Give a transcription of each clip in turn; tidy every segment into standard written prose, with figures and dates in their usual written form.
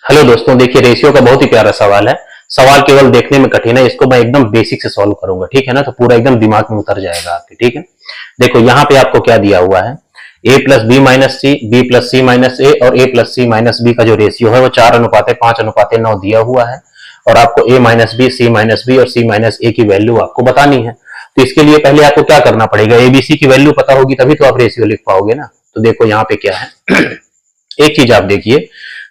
Hello दोस्तों, देखिए ratio का बहुत ही प्यारा सवाल है। सवाल केवल देखने में कठिन है, इसको मैं एकदम बेसिक से सॉल्व करूंगा, ठीक है ना। तो पूरा एकदम दिमाग में उतर जाएगा आपके, ठीक है। देखो यहाँ पे आपको क्या दिया हुआ है, a plus b minus c, b plus c minus a और a plus c minus b का जो रेशियो है वो 4:5:9 दिया हुआ है। और आपको a minus b, c minus b और c माइनस ए की वैल्यू आपको बतानी है। तो इसके लिए पहले आपको क्या करना पड़ेगा, एबीसी की वैल्यू पता होगी तभी तो आप रेशियो लिख पाओगे ना। तो देखो यहाँ पे क्या है एक चीज आप देखिए,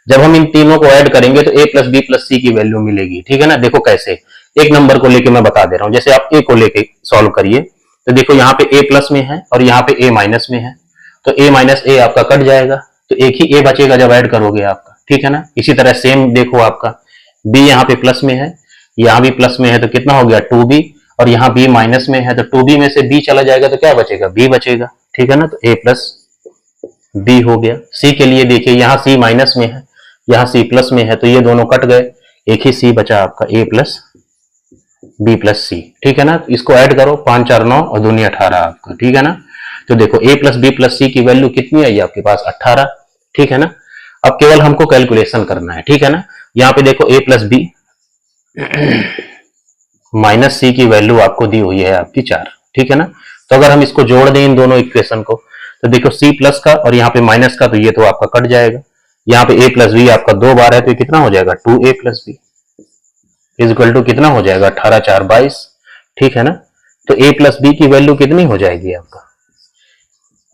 जब हम इन तीनों को ऐड करेंगे तो a प्लस बी प्लस सी की वैल्यू मिलेगी, ठीक है ना। देखो कैसे, एक नंबर को लेके मैं बता दे रहा हूं, जैसे आप a को लेके सॉल्व करिए तो देखो यहाँ पे a प्लस में है और यहाँ पे a माइनस में है, तो a माइनस ए आपका कट जाएगा, तो एक ही a बचेगा जब ऐड करोगे आपका, ठीक है ना। इसी तरह सेम देखो आपका b यहाँ पे प्लस में है, यहाँ भी प्लस में है, तो कितना हो गया 2b, और यहाँ b माइनस में है तो 2b में से b चला जाएगा तो क्या बचेगा, b बचेगा, ठीक है ना। तो a प्लस बी हो गया। सी के लिए देखिए यहाँ सी माइनस में है, यहाँ सी प्लस में है, तो ये दोनों कट गए, एक ही सी बचा आपका a प्लस बी प्लस सी, ठीक है ना। इसको ऐड करो, 5 4 9 और दूनी 18 आपका, ठीक है ना। तो देखो a प्लस बी प्लस सी की वैल्यू कितनी आई आपके पास, 18, ठीक है ना। अब केवल हमको कैलकुलेशन करना है, ठीक है ना। यहाँ पे देखो a प्लस बी माइनस सी की वैल्यू आपको दी हुई है आपकी 4, ठीक है ना। तो अगर हम इसको जोड़ दें इन दोनों इक्वेशन को, तो देखो c प्लस का और यहाँ पे माइनस का, तो ये तो आपका कट जाएगा। यहाँ पे a प्लस बी आपका 2 बार है तो ये कितना हो जाएगा 2a plus b is equal to कितना हो जाएगा 18 4 22, ठीक है ना। तो a प्लस बी की वैल्यू कितनी हो जाएगी आपका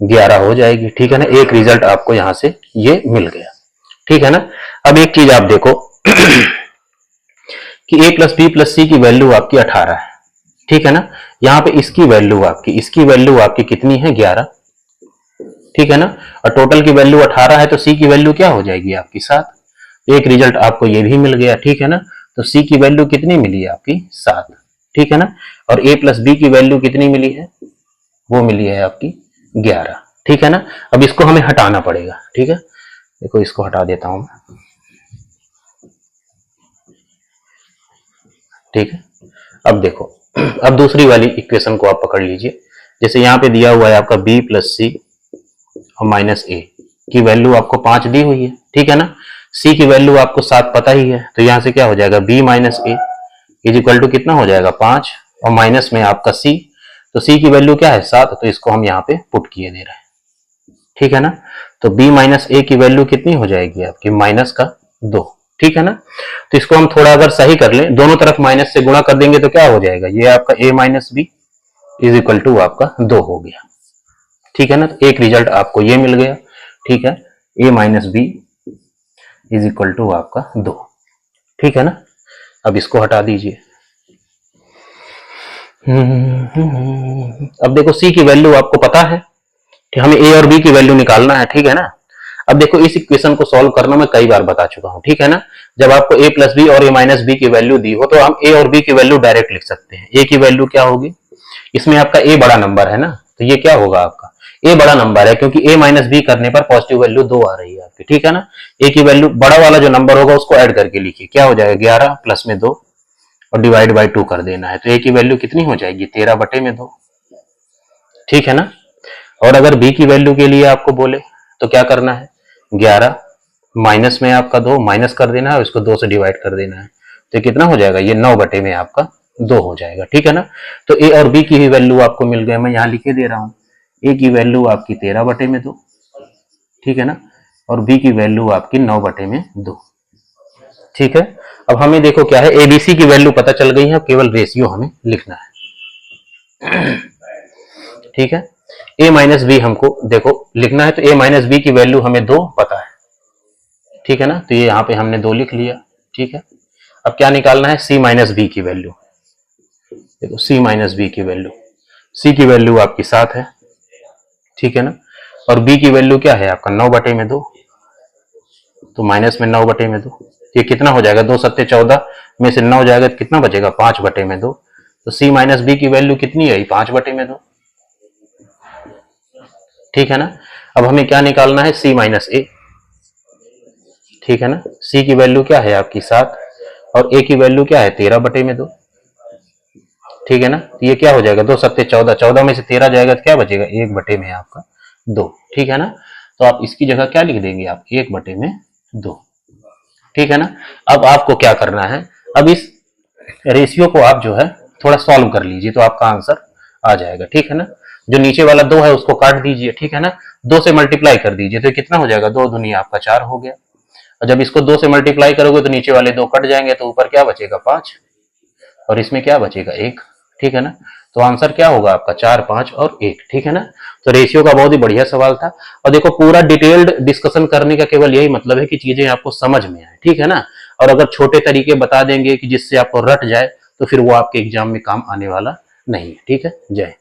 11 हो जाएगी, ठीक है ना। एक रिजल्ट आपको यहाँ से ये मिल गया, ठीक है ना। अब एक चीज आप देखो कि a प्लस बी प्लस सी की वैल्यू आपकी 18 है, ठीक है ना। यहाँ पे इसकी वैल्यू आपकी कितनी है 11, ठीक है ना। और टोटल की वैल्यू 18 है तो सी की वैल्यू क्या हो जाएगी आपकी 7। एक रिजल्ट आपको ये भी मिल गया, ठीक है ना। तो सी की वैल्यू कितनी मिली आपकी 7, ठीक है ना। और a प्लस बी की वैल्यू कितनी मिली है, वो मिली है आपकी 11, ठीक है ना। अब इसको हमें हटाना पड़ेगा, ठीक है। देखो इसको हटा देता हूं मैं, ठीक है। अब देखो अब दूसरी वाली इक्वेशन को आप पकड़ लीजिए। जैसे यहाँ पे दिया हुआ है आपका b प्लस सी और माइनस ए की वैल्यू आपको 5 दी हुई है, ठीक है ना। सी की वैल्यू आपको 7 पता ही है, तो यहां से क्या हो जाएगा b minus a is equal to कितना हो जाएगा 5 और माइनस में आपका सी, तो सी की वैल्यू क्या है 7, तो इसको हम यहाँ पे पुट किए दे रहे हैं, ठीक है ना। तो b माइनस ए की वैल्यू कितनी हो जाएगी आपकी माइनस का 2, ठीक है ना। तो इसको हम थोड़ा अगर सही कर लें, दोनों तरफ माइनस से गुणा कर देंगे तो क्या हो जाएगा, ये आपका a minus b is equal to आपका 2 हो गया, ठीक है ना। तो एक रिजल्ट आपको ये मिल गया, ठीक है। a minus b is equal to आपका 2, ठीक है ना। अब इसको हटा दीजिए। अब देखो c की वैल्यू आपको पता है कि हमें a और b की वैल्यू निकालना है, ठीक है ना। अब देखो इस इक्वेशन को सॉल्व करना मैं कई बार बता चुका हूं, ठीक है ना। जब आपको a प्लस बी और a माइनस बी की वैल्यू दी हो तो हम a और b की वैल्यू डायरेक्ट लिख सकते हैं। a की वैल्यू क्या होगी, इसमें आपका a बड़ा नंबर है ना, तो ये क्या होगा आपका a बड़ा नंबर है, क्योंकि a माइनस बी करने पर पॉजिटिव वैल्यू 2 आ रही है आपकी, ठीक है ना। a की वैल्यू बड़ा वाला जो नंबर होगा उसको ऐड करके लिखिए, क्या हो जाएगा 11 प्लस में 2 और डिवाइड बाई 2 कर देना है, तो a की वैल्यू कितनी हो जाएगी 13/2, ठीक है ना। और अगर b की वैल्यू के लिए आपको बोले तो क्या करना है, 11 माइनस में आपका 2 माइनस कर देना है और इसको 2 से डिवाइड कर देना है, तो कितना हो जाएगा ये 9 में आपका 2 हो जाएगा, ठीक है ना। तो a और b की भी वैल्यू आपको मिल गए, मैं यहाँ लिखे दे रहा हूँ। a की वैल्यू आपकी 13/2, ठीक है ना, और b की वैल्यू आपकी 9/2, ठीक है। अब हमें देखो क्या है, abc की वैल्यू पता चल गई है, केवल रेशियो हमें लिखना है, ठीक है। a माइनस बी हमको देखो लिखना है, तो a माइनस बी की वैल्यू हमें 2 पता है, ठीक है ना। तो ये यहाँ पे हमने 2 लिख लिया, ठीक है। अब क्या निकालना है, c माइनस बी की वैल्यू। देखो c माइनस बी की वैल्यू, c की वैल्यू आपकी 7 है, ठीक है ना। और b की वैल्यू क्या है आपका 9/2, तो माइनस में 9/2, ये कितना हो जाएगा 2 7 14 में से 9 जाएगा तो कितना बचेगा 5/2, तो c माइनस बी की वैल्यू कितनी आई 5/2, ठीक है ना। अब हमें क्या निकालना है, c माइनस ए, ठीक है ना। c की वैल्यू क्या है आपकी 7 और a की वैल्यू क्या है 13/2, ठीक है ना। तो ये क्या हो जाएगा 2 7 14, 14 में से 13 जाएगा तो क्या बचेगा 1/में आपका 2, ठीक है ना। तो आप इसकी जगह क्या लिख देंगे आप 1/2, ठीक है ना। अब आपको क्या करना है, अब इस रेशियो को आप जो है थोड़ा सॉल्व कर लीजिए तो आपका आंसर आ जाएगा, ठीक है ना। जो नीचे वाला 2 है उसको काट दीजिए, ठीक है ना, 2 से मल्टीप्लाई कर दीजिए तो कितना हो जाएगा, 2 दूनी आपका 4 हो गया। और जब इसको 2 से मल्टीप्लाई करोगे तो नीचे वाले 2 कट जाएंगे तो ऊपर क्या बचेगा, 5, और इसमें क्या बचेगा, 1, ठीक है ना। तो आंसर क्या होगा आपका, 4, 5 और 1, ठीक है ना। तो रेशियो का बहुत ही बढ़िया सवाल था। और देखो पूरा डिटेल्ड डिस्कशन करने का केवल यही मतलब है कि चीजें आपको समझ में आए, ठीक है ना। और अगर छोटे तरीके बता देंगे कि जिससे आपको रट जाए तो फिर वो आपके एग्जाम में काम आने वाला नहीं है, ठीक है। जय